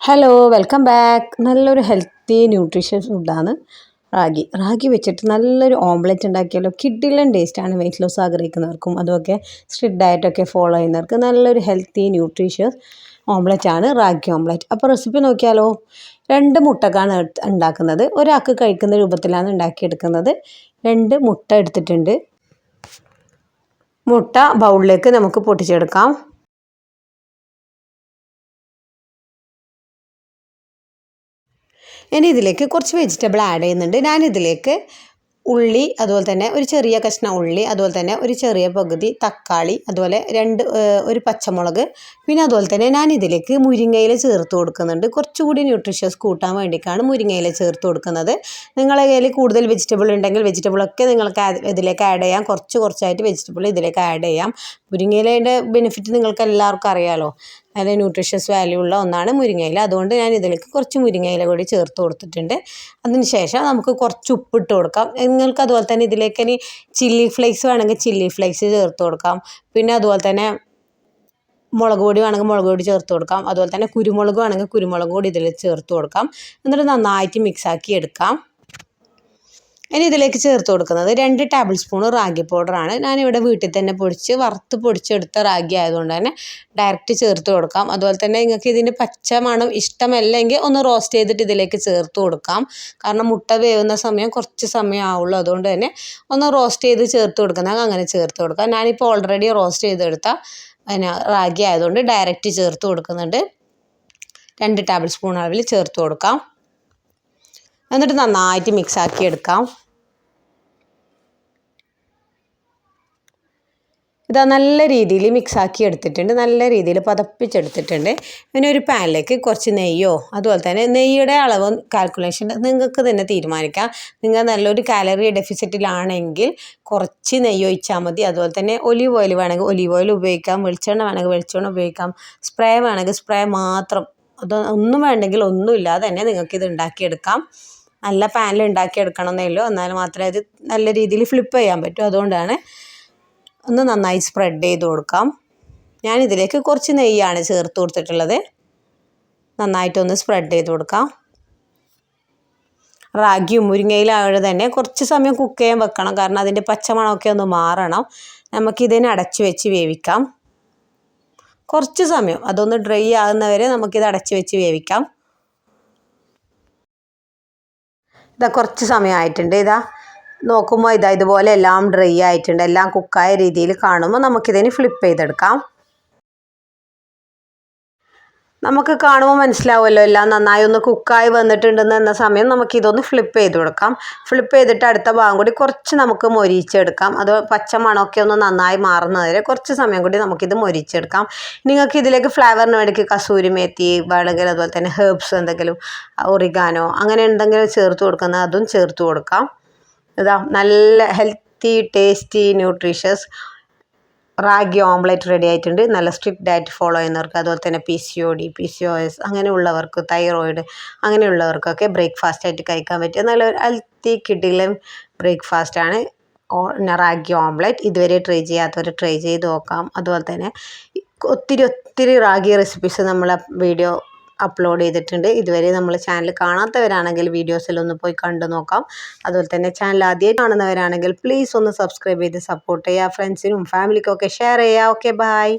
Hello welcome back. നല്ലൊരു healthy nutritious ഫുഡാണ് റാഗി വെച്ചിട്ട് നല്ലൊരു ഓംലെറ്റ് ഉണ്ടാക്കിയാലോ. കിഡിലൻ ടേസ്റ്റാണ്. വെയിറ്റ് ലോസ് ആഗ്രഹിക്കുന്നവർക്കും അതുമൊക്കെ സ്ട്രിക്റ്റ് ഡയറ്റൊക്കെ ഫോളോ ചെയ്യുന്നവർക്ക് നല്ലൊരു ഹെൽത്തി ന്യൂട്രീഷ്യസ് ഓംലെറ്റാണ് റാഗി ഓംലെറ്റ്. അപ്പോൾ റെസിപ്പി നോക്കിയാലോ. 2 മുട്ടക്കാണ് ഉണ്ടാക്കുന്നത്. ഒരാൾക്ക് കഴിക്കുന്ന രൂപത്തിലാണ് ഉണ്ടാക്കിയെടുക്കുന്നത്. 2 മുട്ട എടുത്തിട്ടുണ്ട്. മുട്ട ബൗളിലേക്ക് നമുക്ക് പൊട്ടിച്ചെടുക്കാം. ഇനി ഇതിലേക്ക് കുറച്ച് വെജിറ്റബിൾ ആഡ് ചെയ്യുന്നുണ്ട്. ഞാനിതിലേക്ക് ഉള്ളി, അതുപോലെ തന്നെ ഒരു ചെറിയ കഷ്ണം ഉള്ളി, അതുപോലെ തന്നെ ഒരു ചെറിയ പകുതി തക്കാളി, അതുപോലെ ഒരു പച്ചമുളക്, പിന്നെ അതുപോലെ തന്നെ ഞാനിതിലേക്ക് മുരിങ്ങയില ചേർത്ത് കൊടുക്കുന്നുണ്ട്. കുറച്ചുകൂടി ന്യൂട്രീഷ്യസ് കൂട്ടാൻ വേണ്ടിയിട്ടാണ് മുരിങ്ങയില ചേർത്ത് കൊടുക്കുന്നത്. നിങ്ങളുടെ കയ്യിൽ കൂടുതൽ വെജിറ്റബിൾ ഉണ്ടെങ്കിൽ വെജിറ്റബിളൊക്കെ നിങ്ങൾക്ക് ഇതിലേക്ക് ആഡ് ചെയ്യാം. കുറച്ചായിട്ട് വെജിറ്റബിൾ ഇതിലേക്ക് ആഡ് ചെയ്യാം. മുരിങ്ങയിലയുടെ ബെനിഫിറ്റ് നിങ്ങൾക്ക് എല്ലാവർക്കും അറിയാമല്ലോ. നല്ല ന്യൂട്രീഷ്യസ് വാല്യൂ ഉള്ള ഒന്നാണ് മുരിങ്ങയില. അതുകൊണ്ട് ഞാൻ ഇതിലേക്ക് കുറച്ച് മുരിങ്ങയില കൂടി ചേർത്ത് കൊടുത്തിട്ടുണ്ട്. അതിന് ശേഷം നമുക്ക് കുറച്ച് ഉപ്പിട്ട് കൊടുക്കാം. നിങ്ങൾക്ക് അതുപോലെ തന്നെ ഇതിലേക്ക് ഇനി ചില്ലി ഫ്ലേക്സ് വേണമെങ്കിൽ ചില്ലി ഫ്ലേക്സ് ചേർത്ത് കൊടുക്കാം. പിന്നെ അതുപോലെ തന്നെ മുളക് പൊടി വേണമെങ്കിൽ മുളക് പൊടി ചേർത്ത് കൊടുക്കാം. അതുപോലെ തന്നെ കുരുമുളക് വേണമെങ്കിൽ കുരുമുളക് പൊടി ഇതിൽ ചേർത്ത് കൊടുക്കാം. എന്നിട്ട് നന്നായിട്ട് മിക്സാക്കി എടുക്കാം. ഇനി ഇതിലേക്ക് ചേർത്ത് കൊടുക്കുന്നത് 2 ടേബിൾ സ്പൂൺ റാഗി പൗഡറാണ്. ഞാനിവിടെ വീട്ടിൽ തന്നെ വറുത്ത് പൊടിച്ചെടുത്ത റാഗി ആയതുകൊണ്ട് തന്നെ ഡയറക്റ്റ് ചേർത്ത് കൊടുക്കാം. അതുപോലെ തന്നെ നിങ്ങൾക്ക് ഇതിൻ്റെ പച്ച മണം ഇഷ്ടമല്ലെങ്കിൽ ഒന്ന് റോസ്റ്റ് ചെയ്തിട്ട് ഇതിലേക്ക് ചേർത്ത് കൊടുക്കാം. കാരണം മുട്ട വേവുന്ന സമയം കുറച്ച് സമയം ആവുള്ളൂ. അതുകൊണ്ട് തന്നെ ഒന്ന് റോസ്റ്റ് ചെയ്ത് ചേർത്ത് കൊടുക്കുന്നത് അങ്ങനെ ചേർത്ത് കൊടുക്കാം. ഞാനിപ്പോൾ ഓൾറെഡി റോസ്റ്റ് ചെയ്തെടുത്ത റാഗി ആയതുകൊണ്ട് ഡയറക്റ്റ് ചേർത്ത് കൊടുക്കുന്നുണ്ട്. 2 ടേബിൾ സ്പൂൺ അളവിൽ ചേർത്ത് കൊടുക്കാം. എന്നിട്ട് നന്നായിട്ട് മിക്സാക്കി എടുക്കാം. ഇതാ നല്ല രീതിയിൽ മിക്സാക്കി എടുത്തിട്ടുണ്ട്. നല്ല രീതിയിൽ പതപ്പിച്ചെടുത്തിട്ടുണ്ട്. പിന്നെ ഒരു പാനിലേക്ക് കുറച്ച് നെയ്യോ, അതുപോലെ തന്നെ നെയ്യുടെ അളവ് കാൽക്കുലേഷൻ നിങ്ങൾക്ക് തന്നെ തീരുമാനിക്കാം. നിങ്ങൾ നല്ലൊരു കാലറി ഡെഫിസിറ്റിലാണെങ്കിൽ കുറച്ച് നെയ്യ് ഒഴിച്ചാൽ മതി. അതുപോലെ തന്നെ ഒലീവ് ഓയിൽ വേണമെങ്കിൽ ഒലീവ് ഓയിൽ ഉപയോഗിക്കാം. വെളിച്ചെണ്ണ വേണമെങ്കിൽ വെളിച്ചെണ്ണ ഉപയോഗിക്കാം. സ്പ്രേ വേണമെങ്കിൽ സ്പ്രേ മാത്രം. ഒന്നും വേണ്ടെങ്കിൽ ഒന്നുമില്ലാതെ തന്നെ നിങ്ങൾക്കിത് ഉണ്ടാക്കിയെടുക്കാം. നല്ല പാനിൽ ഉണ്ടാക്കിയെടുക്കണമെന്നേ ഉള്ളൂ. എന്നാൽ മാത്രമേ അത് നല്ല രീതിയിൽ ഫ്ലിപ്പ് ചെയ്യാൻ പറ്റൂ. അതുകൊണ്ടാണ് ഒന്ന് നന്നായി സ്പ്രെഡ് ചെയ്ത് കൊടുക്കാം. ഞാനിതിലേക്ക് കുറച്ച് നെയ്യാണ് ചേർത്ത് കൊടുത്തിട്ടുള്ളത്. നന്നായിട്ടൊന്ന് സ്പ്രെഡ് ചെയ്ത് കൊടുക്കാം. റാഗിയും മുരിങ്ങയിലായത് തന്നെ കുറച്ച് സമയം കുക്ക് ചെയ്യാൻ വെക്കണം. കാരണം അതിൻ്റെ പച്ചമണമൊക്കെ ഒന്ന് മാറണം. നമുക്കിതിനെ അടച്ച് വെച്ച് വേവിക്കാം. കുറച്ച് സമയം അതൊന്ന് ഡ്രൈ ആകുന്നവരെ നമുക്കിത് അടച്ച് വെച്ച് വേവിക്കാം. കുറച്ച് സമയമായിട്ടുണ്ട്. നോക്കുമ്പോൾ ഇതുപോലെ എല്ലാം ഡ്രൈ ആയിട്ടുണ്ട്. എല്ലാം കുക്കായ രീതിയിൽ കാണുമ്പോൾ നമുക്കിതിന് ഫ്ലിപ്പ് ചെയ്തെടുക്കാം. നമുക്ക് കാണുമ്പോൾ മനസ്സിലാവുമല്ലോ എല്ലാം നന്നായി ഒന്ന് കുക്കായി വന്നിട്ടുണ്ടെന്ന സമയം നമുക്കിതൊന്ന് ഫ്ലിപ്പ് ചെയ്ത് കൊടുക്കാം. ഫ്ലിപ്പ് ചെയ്തിട്ട് അടുത്ത ഭാഗം കൂടി കുറച്ച് നമുക്ക് മൊരിച്ചെടുക്കാം. അത് പച്ച മണമൊക്കെ ഒന്ന് നന്നായി മാറുന്നവരെ കുറച്ച് സമയം കൂടി നമുക്കിത് മൊരിച്ചെടുക്കാം. നിങ്ങൾക്ക് ഇതിലേക്ക് ഫ്ലേവറിന് വേണ്ടി കസൂരി മേത്തി വേണമെങ്കിൽ അതുപോലെ തന്നെ ഹെർബ്സ് എന്തെങ്കിലും ഒറിഗാനോ അങ്ങനെ എന്തെങ്കിലും ചേർത്ത് കൊടുക്കുന്നത് അതും ചേർത്ത് കൊടുക്കാം. നല്ല healthy tasty nutritious ragi omelette ready ആയിട്ടുണ്ട്. നല്ല സ്ട്രിക്റ്റ് ഡയറ്റ് ഫോളോ ചെയ്യുന്നവർക്ക്, അതുപോലെ തന്നെ PCOD PCOS അങ്ങനെയുള്ളവർക്ക്, തൈറോയിഡ് അങ്ങനെയുള്ളവർക്കൊക്കെ ബ്രേക്ക്ഫാസ്റ്റായിട്ട് കഴിക്കാൻ പറ്റിയ നല്ലൊരു ഹെൽത്തി കിഡിലൻ ബ്രേക്ക്ഫാസ്റ്റാണ് റാഗി ഓംലെറ്റ്. ഇതുവരെ ട്രൈ ചെയ്യാത്തവർ ട്രൈ ചെയ്ത് നോക്കാം. അതുപോലെ തന്നെ ഒത്തിരി റാഗി റെസിപ്പീസ് നമ്മളെ വീഡിയോ അപ്ലോഡ് ചെയ്തിട്ടുണ്ട്. ഇതുവരെ നമ്മൾ ചാനൽ കാണാത്തവരാണെങ്കിൽ വീഡിയോസിലൊന്ന് പോയി കണ്ടു നോക്കാം. അതുപോലെ തന്നെ ചാനൽ ആദ്യമായി കാണുന്നവരാണെങ്കിൽ പ്ലീസ് ഒന്ന് സബ്സ്ക്രൈബ് ചെയ്ത് സപ്പോർട്ട് ചെയ്യുക. ഫ്രണ്ട്സിനും ഫാമിലിക്കും ഒക്കെ ഷെയർ ചെയ്യുക. Okay, by.